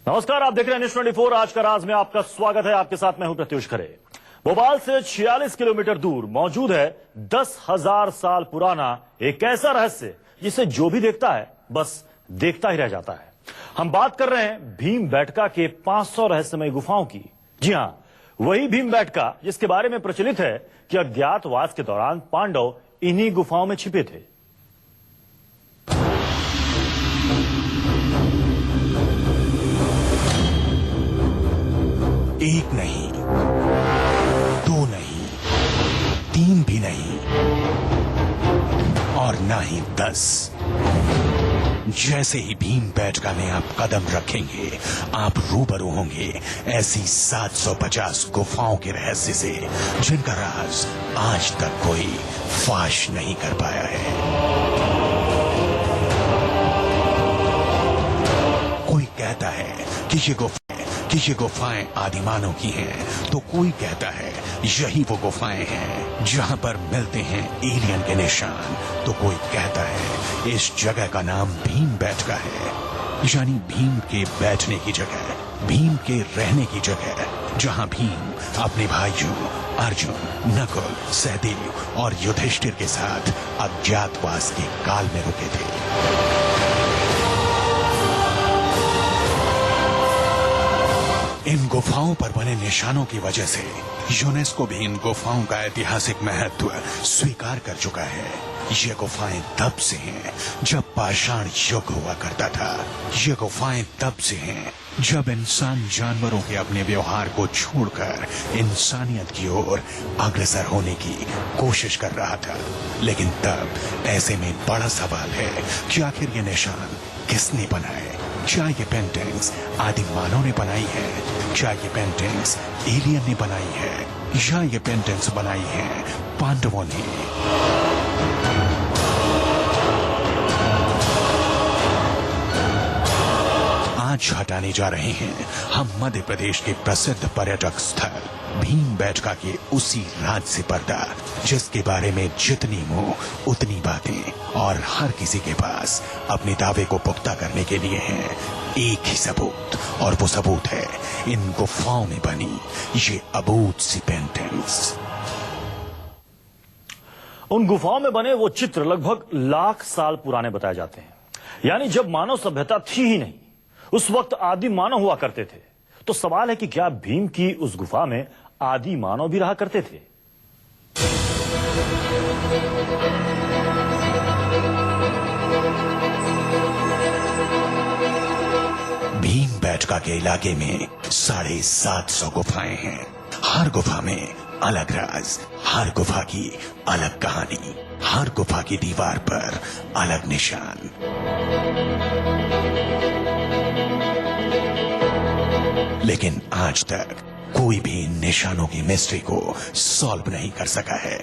नमस्कार, आप देख रहे हैं न्यूज़ 24। आज का राज में आपका स्वागत है। आपके साथ मैं हूं प्रत्युष खरे। भोपाल से 46 किलोमीटर दूर मौजूद है 10,000 साल पुराना एक ऐसा रहस्य जिसे जो भी देखता है बस देखता ही रह जाता है। हम बात कर रहे हैं भीमबेटका के 500 रहस्यमय गुफाओं की। जी हां, वही भीमबेटका जिसके बारे में प्रचलित है कि अज्ञातवास के दौरान पांडव इन्हीं गुफाओं में छिपे थे। एक नहीं, दो नहीं, तीन भी नहीं, और ना ही 10। जैसे ही भीमबेटका में आप कदम रखेंगे, आप रूबरू होंगे ऐसी 750 गुफाओं के रहस्य से जिनका राज आज तक कोई फाश नहीं कर पाया है। कोई कहता है कि ये गुफाएं आदिमानव की हैं, तो कोई कहता है यही वो गुफाएं हैं जहां पर मिलते हैं एलियन के निशान, तो कोई कहता है इस जगह का नाम भीमबेटका है, यानी भीम के बैठने की जगह, भीम के रहने की जगह, जहां भीम अपने भाइयों अर्जुन, नकुल, सहदेव और युधिष्ठिर के साथ अज्ञातवास के काल में रुके थे। इन गुफाओं पर बने निशानों की वजह से यूनेस्को भी इन गुफाओं का ऐतिहासिक महत्व स्वीकार कर चुका है। ये गुफाएं तब से हैं जब पाषाण युग हुआ करता था। ये गुफाएं तब से हैं जब इंसान जानवरों के अपने व्यवहार को छोड़कर इंसानियत की ओर अग्रसर होने की कोशिश कर रहा था। लेकिन तब ऐसे में बड़ा सवाल है कि आखिर ये निशान किसने बनाए? क्या ये पेंटिंग्स आदिम मानव ने बनाई है? क्या ये पेंटिंग्स एलियन ने बनाई है? या ये पेंटिंग्स बनाई है पांडवों ने? आज हटाने जा रहे हैं हम मध्य प्रदेश के प्रसिद्ध पर्यटक स्थल भीमबेटका के उसी राज से पर्दा जिसके बारे में जितनी मुंह उतनी बातें, और हर किसी के पास अपने दावे को पुख्ता करने के लिए है एक ही सबूत, और वो सबूत है इन गुफाओं में बनी ये अबूझ सी पेंटिंग्स। उन गुफाओं में बने वो चित्र लगभग लाख साल पुराने बताए जाते हैं। यानी जब मानव सभ्यता थी ही नहीं, उस वक्त आदि मानव हुआ करते थे। तो सवाल है कि क्या भीम की उस गुफा में आदि मानव भी रहा करते थे? भीमबेटका के इलाके में 750 गुफाएं हैं। हर गुफा में अलग राज, हर गुफा की अलग कहानी, हर गुफा की दीवार पर अलग निशान। लेकिन आज तक कोई भी इन निशानों की मिस्ट्री को सॉल्व नहीं कर सका है।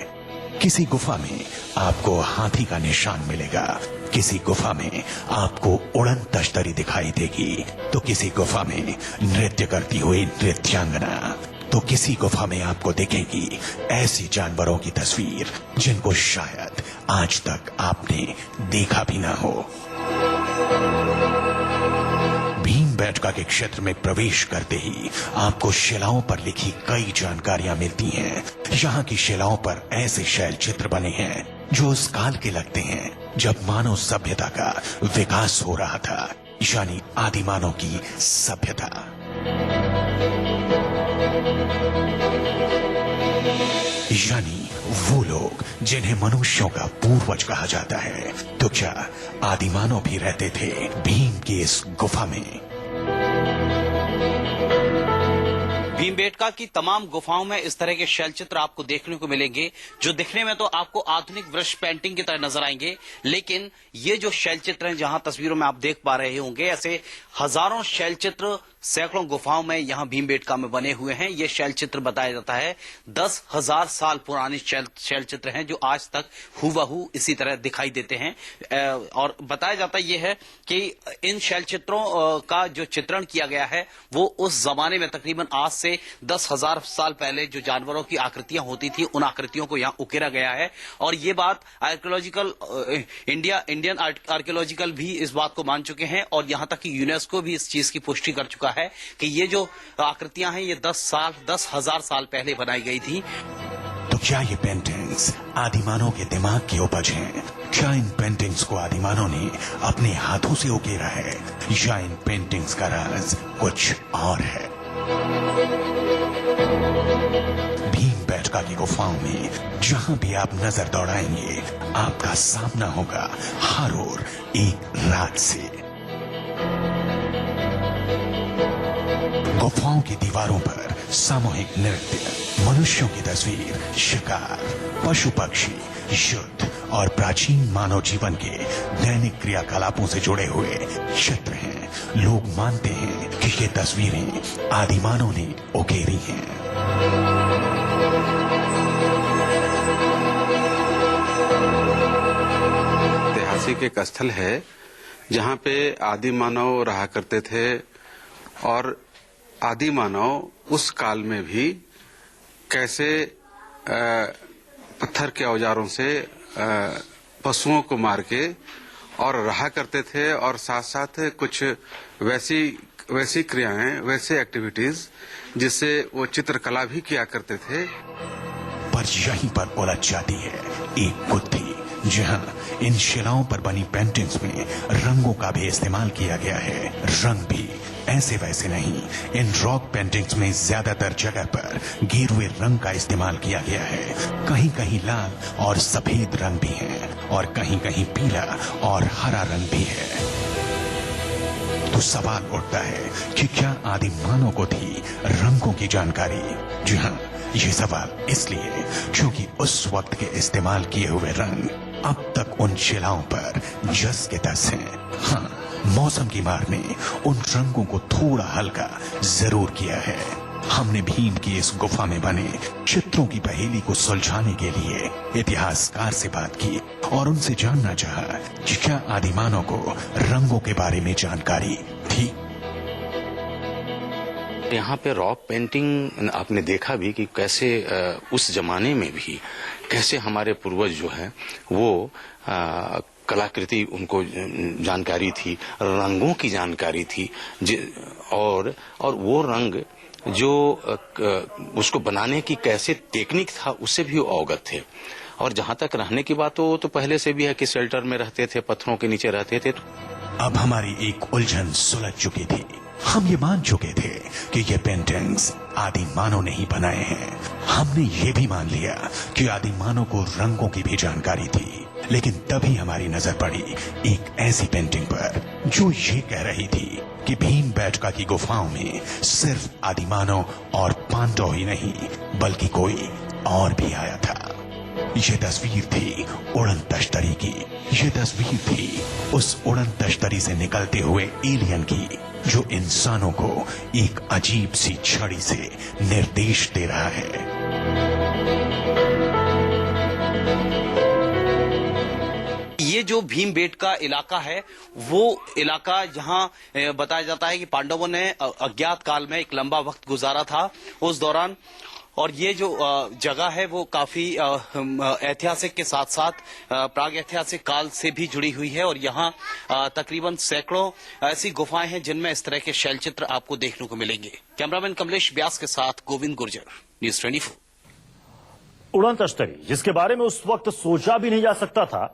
किसी गुफा में आपको हाथी का निशान मिलेगा, किसी गुफा में आपको उड़न तश्तरी दिखाई देगी, तो किसी गुफा में नृत्य करती हुई नृत्यांगना, तो किसी गुफा में आपको दिखेगी ऐसी जानवरों की तस्वीर जिनको शायद आज तक आपने देखा भी ना हो। भीमबेटका के क्षेत्र में प्रवेश करते ही आपको शिलाओं पर लिखी कई जानकारियां मिलती हैं। यहाँ की शिलाओं पर ऐसे शैल चित्र बने हैं जो उस काल के लगते हैं जब मानव सभ्यता का विकास हो रहा था, यानी आदिमानव की सभ्यता। यानी वो लोग जिन्हें मनुष्यों का पूर्वज कहा जाता है। तो क्या आदिमानव भी रहते थे भीम की इस गुफा में? भीमबेटका की तमाम गुफाओं में इस तरह के शैल चित्र आपको देखने को मिलेंगे जो दिखने में तो आपको आधुनिक ब्रश पेंटिंग की तरह नजर आएंगे। लेकिन ये जो शैल चित्र हैं, जहां तस्वीरों में आप देख पा रहे होंगे, ऐसे हजारों शैल चित्र सैकड़ों गुफाओं में यहां भीमबेटका में बने हुए हैं। ये शैल चित्र बताया जाता है 10,000 साल पुराने शैल चित्र हैं जो आज तक हूबहू इसी तरह दिखाई देते हैं। और बताया जाता ये है कि इन शैल चित्रों का जो चित्रण किया गया है वो उस जमाने में तकरीबन आज से से 10,000 साल पहले जो जानवरों की आकृतियां होती थी उन आकृतियों को यहाँ उकेरा गया है। और ये बात आर्कियोलॉजिकल इंडियन आर्कियोलॉजिकल भी इस बात को मान चुके हैं और यहाँ तक कि यूनेस्को भी इस चीज की पुष्टि कर चुका है कि ये जो आकृतियां हैं ये 10,000 साल पहले बनाई गई थी। तो क्या ये पेंटिंग्स आदिमानव के दिमाग की उपज हैं? क्या इन पेंटिंग्स को आदिमानव ने अपने हाथों से उकेरा है या इन पेंटिंग्स का राज कुछ और है? भीमबेटका की गुफाओं में जहां भी आप नजर दौड़ाएंगे आपका सामना होगा हर ओर एक राज से। गुफाओं की दीवारों पर सामूहिक नृत्य, मनुष्यों की तस्वीर, शिकार, पशु पक्षी, युद्ध और प्राचीन मानव जीवन के दैनिक क्रियाकलापों से जुड़े हुए चित्र हैं। लोग मानते हैं कि ये तस्वीरें आदिमानव ने उकेरी हैं। ऐतिहासिक एक स्थल है जहाँ पे आदि मानव रहा करते थे और आदि मानव उस काल में भी कैसे पत्थर के औजारों से पशुओं को मार के और रहा करते थे और साथ साथ कुछ वैसी क्रियाएं, वैसे एक्टिविटीज जिससे वो चित्रकला भी किया करते थे। पर यहीं पर उलझ जाती है एक बुद्धि, जहां इन शिलाओं पर बनी पेंटिंग्स में रंगों का भी इस्तेमाल किया गया है। रंग भी ऐसे वैसे नहीं, इन रॉक पेंटिंग्स में ज्यादातर जगह पर गेरुए रंग का इस्तेमाल किया गया है। कहीं कहीं लाल और सफेद रंग भी है और कहीं कहीं पीला और हरा रंग भी है। तो सवाल उठता है कि क्या आदि मानव को थी रंगों की जानकारी? जी हाँ, ये सवाल इसलिए क्योंकि उस वक्त के इस्तेमाल किए हुए रंग अब तक उन शिलाओं पर जस के तस हैं। हाँ, मौसम की मार ने उन रंगों को थोड़ा हल्का जरूर किया है। हमने भीम की इस गुफा में बने चित्रों की पहेली को सुलझाने के लिए इतिहासकार से बात की और उनसे जानना चाहा कि क्या आदिमानव को रंगों के बारे में जानकारी थी। यहाँ पे रॉक पेंटिंग आपने देखा भी कि कैसे उस जमाने में भी कैसे हमारे पूर्वज जो है वो कलाकृति उनको जानकारी थी, रंगों की जानकारी थी और वो रंग जो उसको बनाने की कैसे टेक्निक था उससे भी अवगत थे। और जहाँ तक रहने की बात हो तो पहले से भी है कि शेल्टर में रहते थे, पत्थरों के नीचे रहते थे। अब हमारी एक उलझन सुलझ चुकी थी। हम ये मान चुके थे कि ये पेंटिंग्स आदि मानव ने ही बनाए हैं। हमने ये भी मान लिया कि आदि मानव को रंगों की भी जानकारी थी। लेकिन तभी हमारी नजर पड़ी एक ऐसी पेंटिंग पर जो ये कह रही थी कि भीमबेटका की गुफाओं में सिर्फ आदिमानव और पांडव ही नहीं बल्कि कोई और भी आया था। ये तस्वीर थी उड़न तश्तरी की। ये तस्वीर थी उस उड़न तश्तरी से निकलते हुए एलियन की जो इंसानों को एक अजीब सी छड़ी से निर्देश दे रहा है। ये जो भीमबेटका इलाका है वो इलाका जहां बताया जाता है कि पांडवों ने अज्ञात काल में एक लंबा वक्त गुजारा था उस दौरान। और ये जो जगह है वो काफी ऐतिहासिक के साथ साथ प्राग ऐतिहासिक काल से भी जुड़ी हुई है और यहाँ तकरीबन सैकड़ों ऐसी गुफाएं हैं जिनमें इस तरह के शैलचित्र आपको देखने को मिलेंगे। कैमरामैन कमलेश व्यास के साथ गोविंद गुर्जर, न्यूज़ 24। उड़न तश्तरी, जिसके बारे में उस वक्त सोचा भी नहीं जा सकता था।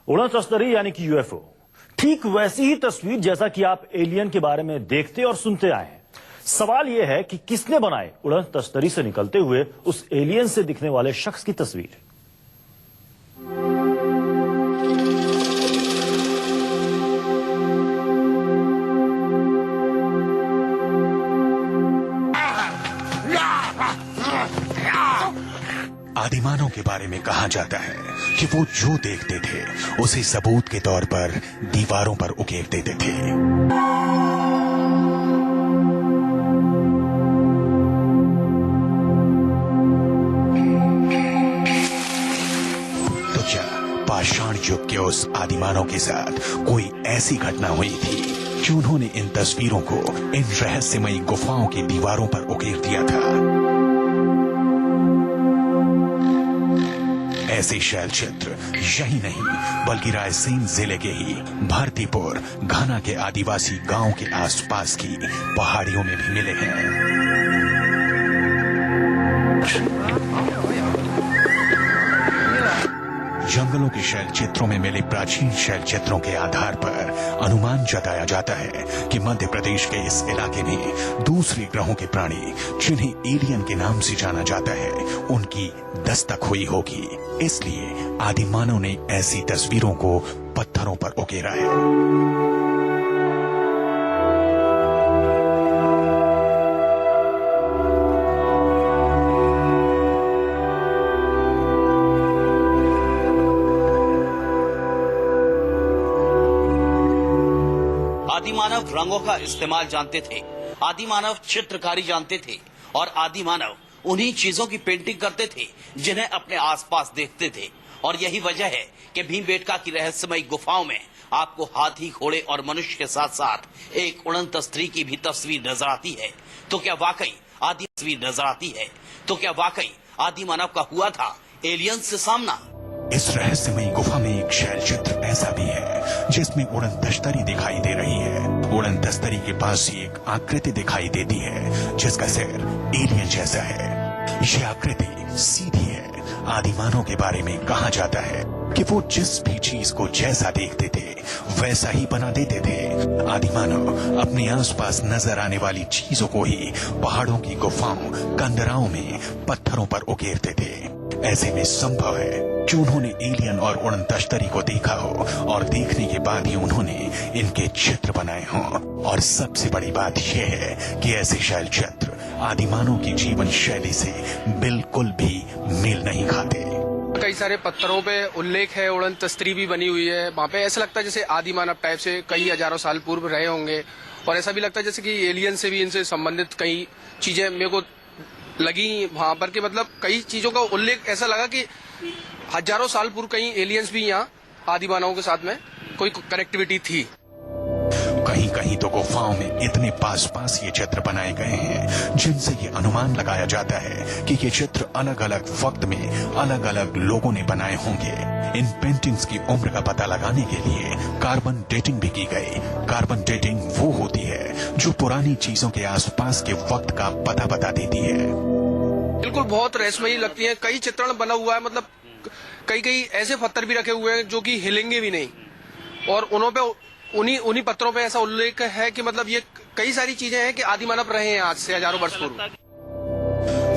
उड़न तश्तरी यानी कि यूएफओ, ठीक वैसी ही तस्वीर जैसा कि आप एलियन के बारे में देखते और सुनते आए हैं। सवाल यह है कि किसने बनाए उड़न तश्तरी से निकलते हुए उस एलियन से दिखने वाले शख्स की तस्वीर। आदिमानव के बारे में कहा जाता है कि वो जो देखते थे उसे सबूत के तौर पर दीवारों पर उकेर देते थे। पाषाण युग के उस आदिमानव के साथ कोई ऐसी घटना हुई थी कि उन्होंने इन तस्वीरों को इन रहस्यमयी गुफाओं की दीवारों पर उकेर दिया था। ऐसे शैल चित्र यही नहीं बल्कि रायसेन जिले के ही भारतीपुर घाना के आदिवासी गांव के आसपास की पहाड़ियों में भी मिले हैं। जंगलों के शैल चित्रों में मिले प्राचीन शैल चित्रों के आधार पर अनुमान जताया जाता है कि मध्य प्रदेश के इस इलाके में दूसरे ग्रहों के प्राणी जिन्हें एलियन के नाम से जाना जाता है उनकी दस्तक हुई होगी। इसलिए आदिमानव ने ऐसी तस्वीरों को पत्थरों पर उकेरा है। आदिमानव रंगों का इस्तेमाल जानते थे, आदिमानव चित्रकारी जानते थे और आदिमानव उन्हीं चीजों की पेंटिंग करते थे जिन्हें अपने आसपास देखते थे। और यही वजह है कि भीमबेटका की रहस्यमयी गुफाओं में आपको हाथी, घोड़े और मनुष्य के साथ साथ एक उड़नत स्त्री की भी तस्वीर नजर आती है। तो क्या वाकई आदिमानव का हुआ था एलियन से सामना? इस रहस्यमयी गुफा में एक शैल चित्र ऐसा भी है जिसमें उड़न तश्तरी दिखाई दे रही है। उड़न तश्तरी के पास ही एक आकृति दिखाई देती है जिसका सिर एलियन जैसा है। ये आकृति सीधी है। आदिमानव के बारे में कहा जाता है कि वो जिस भी चीज को जैसा देखते थे वैसा ही बना देते थे। आदिमानव अपने आसपास नजर आने वाली चीजों को ही पहाड़ों की गुफाओं, कंदराओं में पत्थरों पर उकेरते थे। ऐसे में संभव है कि उन्होंने एलियन और उड़न तश्तरी को देखा हो और देखने के बाद ही उन्होंने इनके चित्र बनाए हों। और सबसे बड़ी बात यह है कि ऐसे शैल चित्र आदिमानव की जीवन शैली से बिल्कुल भी मेल नहीं खाते। कई सारे पत्थरों पे उल्लेख है, उड़न तस्त्री भी बनी हुई है। वहाँ पे ऐसा लगता है जैसे आदिमानव टाइप से कई हजारों साल पूर्व रहे होंगे। और ऐसा भी लगता है जैसे कि एलियन से भी इनसे संबंधित कई चीजें मेरे को लगी वहाँ पर, कि मतलब कई चीजों का उल्लेख ऐसा लगा कि हजारों साल पूर्व कहीं एलियंस भी यहाँ आदिमानवों के साथ में कोई कनेक्टिविटी थी। कहीं कहीं तो गुफाओं में इतने पास पास ये चित्र बनाए गए हैं जिनसे ये अनुमान लगाया जाता है कि ये चित्र अलग अलग वक्त में अलग अलग लोगों ने बनाए होंगे। इन पेंटिंग्स की उम्र का पता लगाने के लिए कार्बन डेटिंग भी की गई। कार्बन डेटिंग वो होती है जो पुरानी चीजों के आसपास के वक्त का पता बता देती है। बिल्कुल बहुत रहस्यमयी लगती है। कई चित्रण बना हुआ है, मतलब कई ऐसे पत्थर भी रखे हुए हैं जो कि हिलेंगे भी नहीं। और उन्हीं पत्थरों पे ऐसा उल्लेख है कि मतलब ये कई सारी चीजें हैं कि आदिमानव रहे हैं आज से हजारों वर्ष पूर्व।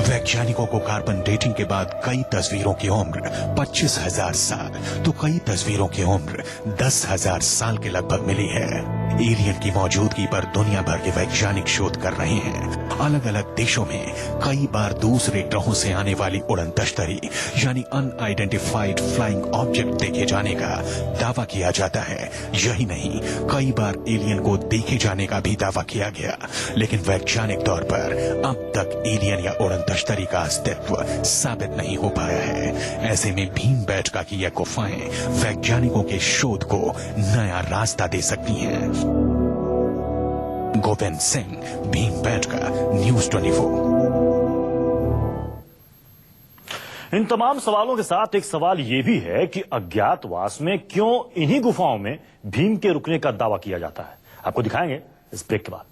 वैज्ञानिकों को कार्बन डेटिंग के बाद कई तस्वीरों की उम्र 25,000 साल तो कई तस्वीरों की उम्र 10,000 साल के लगभग मिली है। एलियन की मौजूदगी पर दुनिया भर के वैज्ञानिक शोध कर रहे हैं। अलग अलग देशों में कई बार दूसरे ग्रहों से आने वाली उड़न तश्तरी यानी अनआइडेंटिफाइड फ्लाइंग ऑब्जेक्ट देखे जाने का दावा किया जाता है। यही नहीं, कई बार एलियन को देखे जाने का भी दावा किया गया, लेकिन वैज्ञानिक तौर पर अब तक एलियन या उड़न तश्तरी का अस्तित्व साबित नहीं हो पाया है। ऐसे में भीमबेटका की यह गुफाएं वैज्ञानिकों के शोध को नया रास्ता दे सकती हैं। गोविंद सिंह, भीमबेटका, न्यूज़ 24। इन तमाम सवालों के साथ एक सवाल यह भी है कि अज्ञातवास में क्यों इन्हीं गुफाओं में भीम के रुकने का दावा किया जाता है। आपको दिखाएंगे इस ब्रेक के बाद।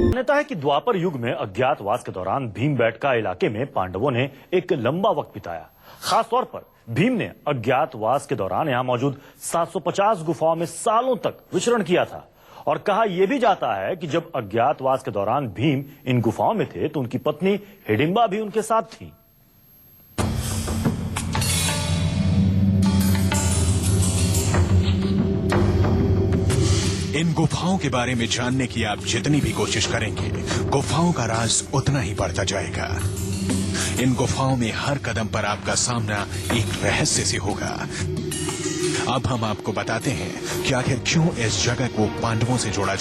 मान्यता है कि द्वापर युग में अज्ञातवास के दौरान भीमबेटका इलाके में पांडवों ने एक लंबा वक्त बिताया। खासतौर पर भीम ने अज्ञातवास के दौरान यहां मौजूद 750 गुफाओं में सालों तक विचरण किया था। और कहा यह भी जाता है कि जब अज्ञातवास के दौरान भीम इन गुफाओं में थे तो उनकी पत्नी हिडिंबा भी उनके साथ थी। इन गुफाओं के बारे में जानने की आप जितनी भी कोशिश करेंगे, गुफाओं का राज उतना ही बढ़ता जाएगा। इन गुफाओं में हर कदम पर आपका सामना एक रहस्य से होगा। अब हम आपको बताते हैं कि आखिर क्यों इस जगह को पांडवों से जोड़ा